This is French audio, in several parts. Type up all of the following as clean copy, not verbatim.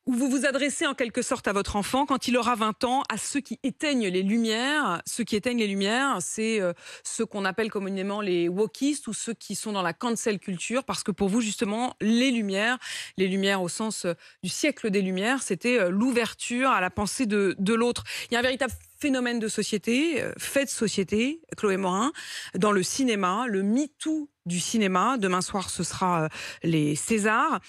où vous vous adressez en quelque sorte à votre enfant quand il aura 20 ans, à ceux qui éteignent les lumières. Ceux qui éteignent les lumières, c'est ceux qu'on appelle communément les wokistes ou ceux qui sont dans la cancel culture, parce que pour vous, justement, les lumières au sens du siècle des Lumières, c'était l'ouverture à la pensée de l'autre. Il y a un véritable phénomène de société, fait de société, Chloé Morin, dans le cinéma, le MeToo du cinéma. Demain soir, ce sera les Césars.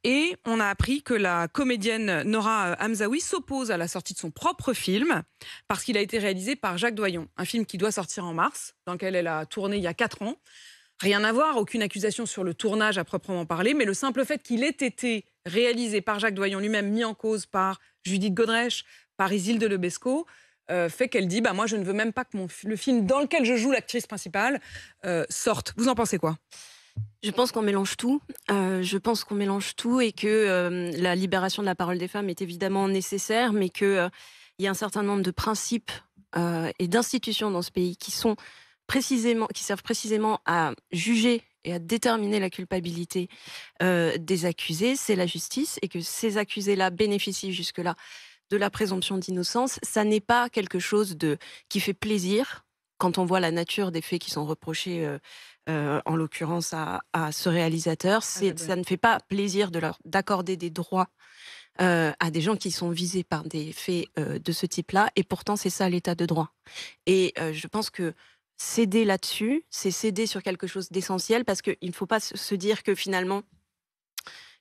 Et on a appris que la comédienne Nora Hamzaoui s'oppose à la sortie de son propre film parce qu'il a été réalisé par Jacques Doyon. Un film qui doit sortir en mars, dans lequel elle a tourné il y a 4 ans. Rien à voir, aucune accusation sur le tournage à proprement parler, mais le simple fait qu'il ait été réalisé par Jacques Doyon lui-même, mis en cause par Judith Godrèche, par Isilde Lebesco, fait qu'elle dit moi je ne veux même pas que le film dans lequel je joue l'actrice principale sorte. Vous en pensez quoi? Je pense qu'on mélange tout. Et que la libération de la parole des femmes est évidemment nécessaire, mais qu'il y a un certain nombre de principes et d'institutions dans ce pays qui servent précisément à juger et à déterminer la culpabilité des accusés. C'est la justice, et que ces accusés-là bénéficient jusque-là de la présomption d'innocence. Ça n'est pas quelque chose qui fait plaisir quand on voit la nature des faits qui sont reprochés, en l'occurrence à ce réalisateur. Ça ne fait pas plaisir d'accorder des droits à des gens qui sont visés par des faits de ce type-là, et pourtant c'est ça l'état de droit. Et je pense que céder là-dessus, c'est céder sur quelque chose d'essentiel, parce qu'il ne faut pas se dire que finalement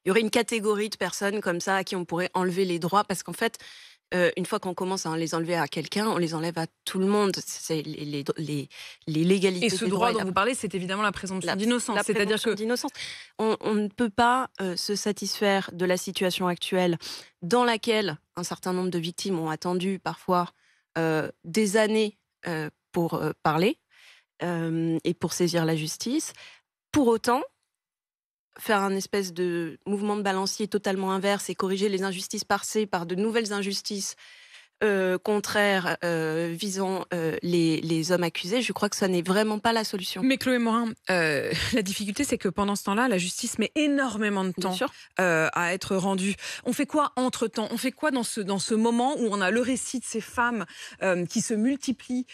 il y aurait une catégorie de personnes comme ça à qui on pourrait enlever les droits, parce qu'en fait, une fois qu'on commence à les enlever à quelqu'un, on les enlève à tout le monde. C'est les légalités. Et ce droit dont vous parlez, c'est évidemment la présomption d'innocence. C'est-à-dire que d'innocence. On ne peut pas se satisfaire de la situation actuelle, dans laquelle un certain nombre de victimes ont attendu parfois des années pour parler et pour saisir la justice. Pour autant, faire un espèce de mouvement de balancier totalement inverse et corriger les injustices passées par de nouvelles injustices contraires visant les hommes accusés, je crois que ça n'est vraiment pas la solution. Mais Chloé Morin, la difficulté, c'est que pendant ce temps-là, la justice met énormément de temps à être rendue. On fait quoi entre-temps? On fait quoi dans ce moment où on a le récit de ces femmes qui se multiplient,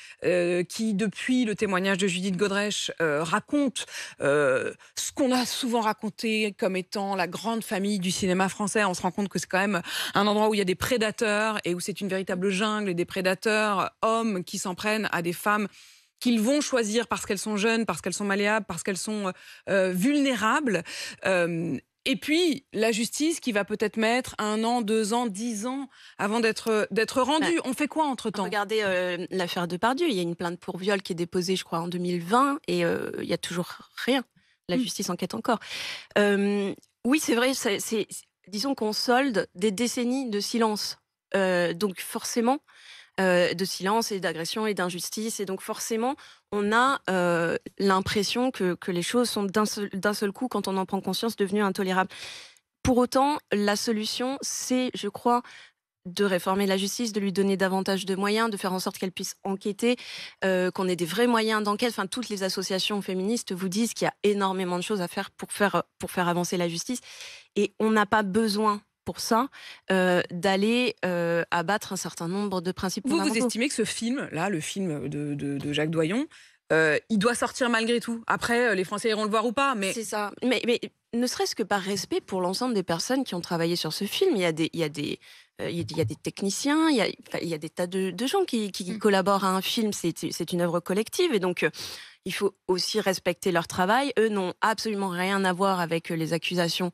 qui, depuis le témoignage de Judith Godrèche, racontent ce qu'on a souvent raconté comme étant la grande famille du cinéma français. On se rend compte que c'est quand même un endroit où il y a des prédateurs et où c'est une véritable jungle, et des prédateurs hommes qui s'en prennent à des femmes qu'ils vont choisir parce qu'elles sont jeunes, parce qu'elles sont malléables, parce qu'elles sont vulnérables. Et puis, la justice qui va peut-être mettre 1 an, 2 ans, 10 ans avant d'être rendue. On fait quoi entre-temps? Regardez l'affaire Depardieu. Il y a une plainte pour viol qui est déposée, je crois, en 2020, et il n'y a toujours rien. La justice enquête encore. Oui, c'est vrai, disons qu'on solde des décennies de silence. Donc forcément, de silence et d'agression et d'injustice. Et donc forcément, on a l'impression que les choses sont d'un seul coup, quand on en prend conscience, devenues intolérables. Pour autant, la solution, c'est, je crois, de réformer la justice, de lui donner davantage de moyens, de faire en sorte qu'elle puisse enquêter, qu'on ait des vrais moyens d'enquête. Enfin, toutes les associations féministes vous disent qu'il y a énormément de choses à faire pour faire avancer la justice. Et on n'a pas besoin pour ça, d'aller abattre un certain nombre de principes fondamentaux. Vous estimez que ce film-là, le film de Jacques Doyon, il doit sortir malgré tout. Après, les Français iront le voir ou pas, mais... C'est ça. Mais ne serait-ce que par respect pour l'ensemble des personnes qui ont travaillé sur ce film. Il y a des techniciens, il y a des tas de gens qui collaborent à un film. C'est une œuvre collective, et donc il faut aussi respecter leur travail. Eux n'ont absolument rien à voir avec les accusations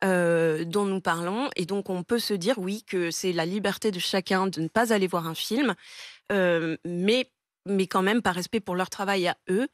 dont nous parlons, et donc on peut se dire, oui, que c'est la liberté de chacun de ne pas aller voir un film, mais quand même par respect pour leur travail à eux.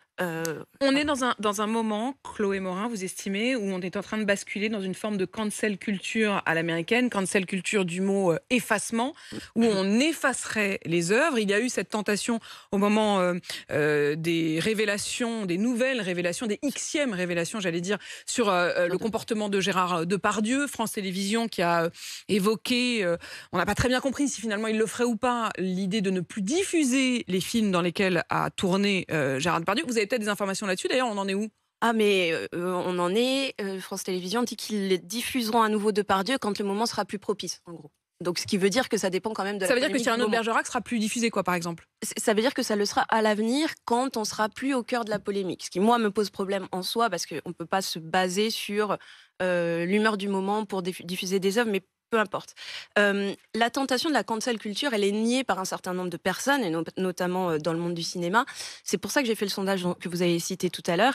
On est dans un moment, Chloé Morin, vous estimez, où on est en train de basculer dans une forme de cancel culture à l'américaine, cancel culture du mot effacement, où on effacerait les œuvres. Il y a eu cette tentation au moment des révélations, des nouvelles révélations, des Xème révélations, j'allais dire, sur le comportement de Gérard Depardieu. France Télévisions qui a évoqué, on n'a pas très bien compris si finalement il le ferait ou pas, l'idée de ne plus diffuser les films dans lesquels a tourné Gérard Depardieu. Vous avez peut-être des informations là-dessus, d'ailleurs, on en est où? Ah mais on en est, France Télévisions dit qu'ils diffuseront à nouveau Depardieu quand le moment sera plus propice, en gros. Donc ce qui veut dire que ça dépend quand même de la Ça veut dire que polémique du Cyrano de moment. Bergerac sera plus diffusé, quoi, par exemple? Ça veut dire que ça le sera à l'avenir quand on sera plus au cœur de la polémique. Ce qui, moi, me pose problème en soi, parce qu'on ne peut pas se baser sur l'humeur du moment pour diffuser des œuvres, mais peu importe. La tentation de la cancel culture, elle est niée par un certain nombre de personnes, et notamment dans le monde du cinéma. C'est pour ça que j'ai fait le sondage que vous avez cité tout à l'heure.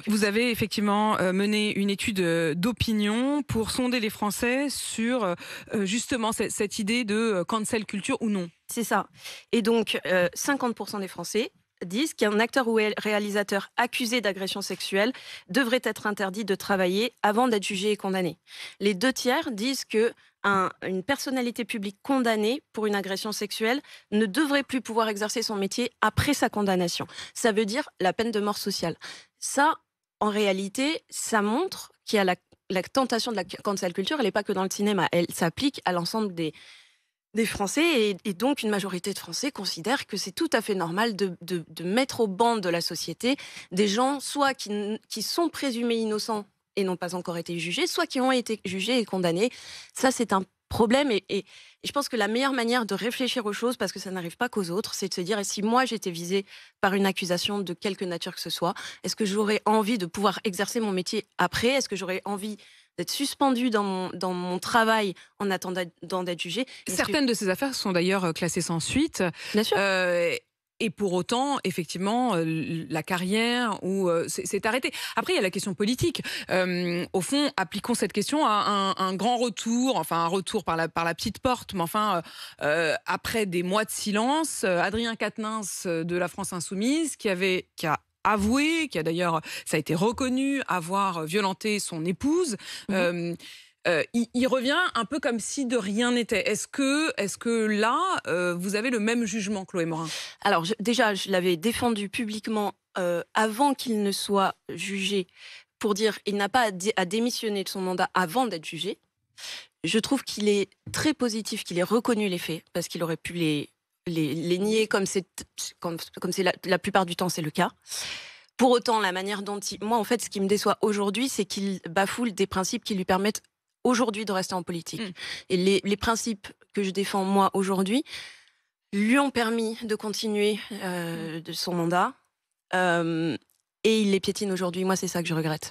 Vous avez effectivement mené une étude d'opinion pour sonder les Français sur justement cette idée de cancel culture ou non. C'est ça. Et donc, 50% des Français disent qu'un acteur ou réalisateur accusé d'agression sexuelle devrait être interdit de travailler avant d'être jugé et condamné. Les 2 tiers disent que une personnalité publique condamnée pour une agression sexuelle ne devrait plus pouvoir exercer son métier après sa condamnation. Ça veut dire la peine de mort sociale. Ça, en réalité, ça montre qu'il y a la tentation de la cancel culture, elle n'est pas que dans le cinéma, elle s'applique à l'ensemble des Français, et donc une majorité de Français considèrent que c'est tout à fait normal de mettre au banc de la société des gens soit qui sont présumés innocents et n'ont pas encore été jugés, soit qui ont été jugés et condamnés. Ça, c'est un problème, et je pense que la meilleure manière de réfléchir aux choses, parce que ça n'arrive pas qu'aux autres, c'est de se dire, et si moi j'étais visée par une accusation de quelque nature que ce soit, est-ce que j'aurais envie de pouvoir exercer mon métier après? Est-ce que j'aurais envie d'être suspendue dans mon travail en attendant d'être jugée? Certaines de ces affaires sont d'ailleurs classées sans suite. Bien sûr. Et pour autant, effectivement, la carrière c'est arrêté. Après, il y a la question politique. Au fond, appliquons cette question à un grand retour, enfin un retour par la petite porte, mais enfin, après des mois de silence, Adrien Quatennens de la France Insoumise, qui a avoué, qui a d'ailleurs, ça a été reconnu, avoir violenté son épouse. Il revient un peu comme si de rien n'était. Est-ce que là, vous avez le même jugement, Chloé Morin? Alors, déjà, je l'avais défendu publiquement avant qu'il ne soit jugé, pour dire il n'a pas à démissionner de son mandat avant d'être jugé. Je trouve qu'il est très positif qu'il ait reconnu les faits, parce qu'il aurait pu les nier, comme c'est la plupart du temps c'est le cas. Pour autant, la manière dont moi, en fait, ce qui me déçoit aujourd'hui, c'est qu'il bafoue des principes qui lui permettent aujourd'hui de rester en politique. Et les principes que je défends, moi, aujourd'hui, lui ont permis de continuer de son mandat. Et il les piétine aujourd'hui. Moi, c'est ça que je regrette.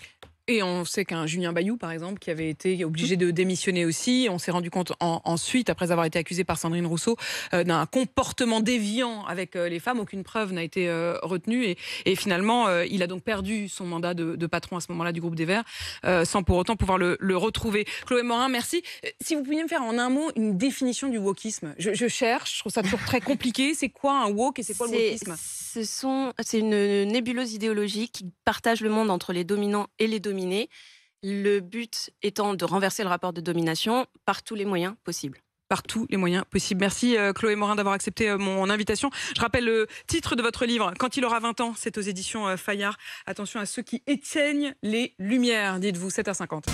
Et on sait qu'un Julien Bayou, par exemple, qui avait été obligé de démissionner aussi, on s'est rendu compte ensuite, après avoir été accusé par Sandrine Rousseau, d'un comportement déviant avec les femmes. Aucune preuve n'a été retenue. Et finalement, il a donc perdu son mandat de patron à ce moment-là du groupe des Verts, sans pour autant pouvoir le retrouver. Chloé Morin, merci. Si vous pouviez me faire en un mot une définition du wokisme. Je cherche, je trouve ça toujours très compliqué. C'est quoi un woke et c'est quoi le wokisme? C'est une nébuleuse idéologique qui partage le monde entre les dominants et les dominés. Le but étant de renverser le rapport de domination par tous les moyens possibles. Par tous les moyens possibles. Merci Chloé Morin d'avoir accepté mon invitation. Je rappelle le titre de votre livre, Quand il aura 20 ans, c'est aux éditions Fayard. Attention à ceux qui éteignent les lumières, dites-vous, 7h50.